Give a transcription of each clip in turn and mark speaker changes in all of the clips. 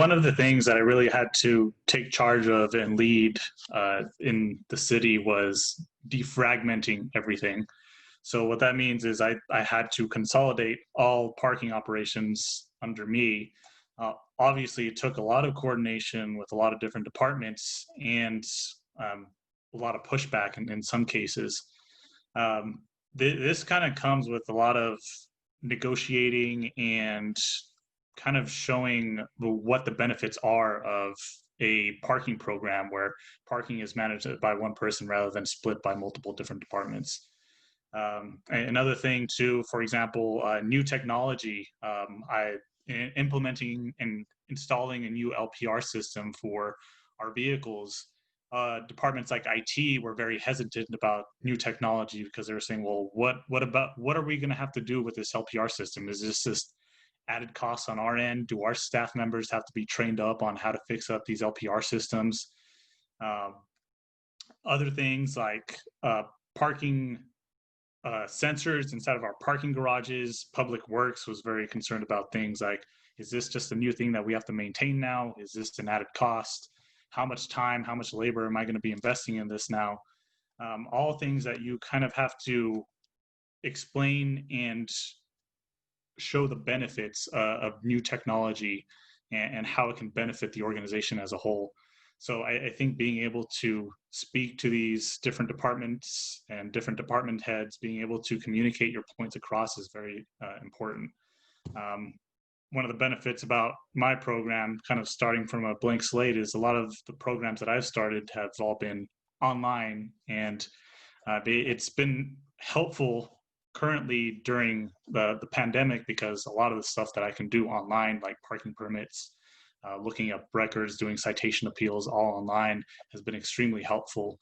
Speaker 1: One of the things that I really had to take charge of and lead in the city was defragmenting everything. So what that means is I had to consolidate all parking operations under me. Obviously, it took a lot of coordination with a lot of different departments and um, a lot of pushback in some cases. This kind of comes with a lot of negotiating and kind of showing what the benefits are of a parking program where parking is managed by one person rather than split by multiple different departments. Another thing too, for example, new technology. Implementing and installing a new LPR system for our vehicles. Departments like IT were very hesitant about new technology because they were saying, "Well, what are we going to have to do with this LPR system? Is this just added costs on our end? Do our staff members have to be trained up on how to fix up these LPR systems?" Um, Other things like parking sensors inside of our parking garages. Public Works was very concerned about things like, is this just a new thing that we have to maintain now? Is this an added cost? How much time, how much labor am I going to be investing in this now? All things that you kind of have to explain and show the benefits of new technology and how it can benefit the organization as a whole. So I think being able to speak to these different departments and different department heads, being able to communicate your points across is very important. Um, One of the benefits about my program, kind of starting from a blank slate, is a lot of the programs that I've started have all been online, and it's been helpful currently during the pandemic because a lot of the stuff that I can do online, like parking permits, looking up records, doing citation appeals all online has been extremely helpful,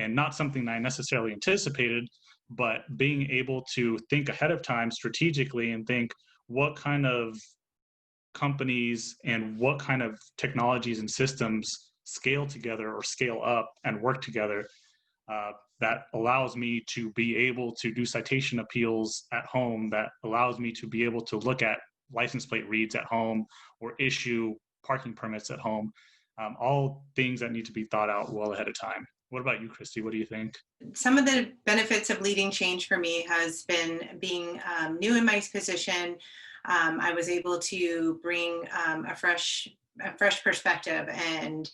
Speaker 1: and not something that I necessarily anticipated, but being able to think ahead of time strategically and think what kind of companies and what kind of technologies and systems scale together or scale up and work together, that allows me to be able to do citation appeals at home, that allows me to be able to look at license plate reads at home or issue parking permits at home. All things that need to be thought out well ahead of time. What about you, Christy? What do you think?
Speaker 2: Some of the benefits of leading change for me has been being new in my position. I was able to bring a fresh perspective, and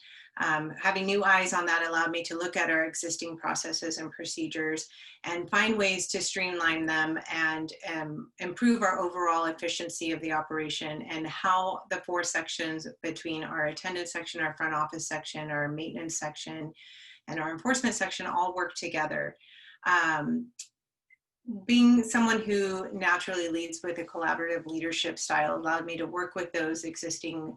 Speaker 2: having new eyes on that allowed me to look at our existing processes and procedures and find ways to streamline them and improve our overall efficiency of the operation, and how the four sections between our attendance section, our front office section, our maintenance section, and our enforcement section all work together. Being someone who naturally leads with a collaborative leadership style allowed me to work with those existing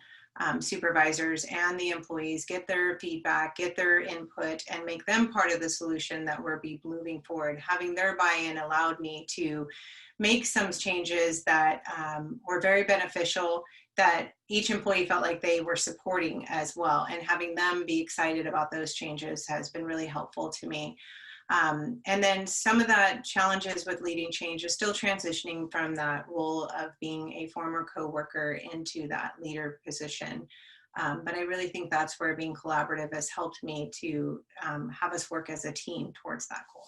Speaker 2: supervisors and the employees, get their feedback, get their input, and make them part of the solution that we're be moving forward. Having their buy-in allowed me to make some changes that were very beneficial, that each employee felt like they were supporting as well. And having them be excited about those changes has been really helpful to me. And then some of the challenges with leading change is still transitioning from that role of being a former coworker into that leader position. But I really think that's where being collaborative has helped me to have us work as a team towards that goal.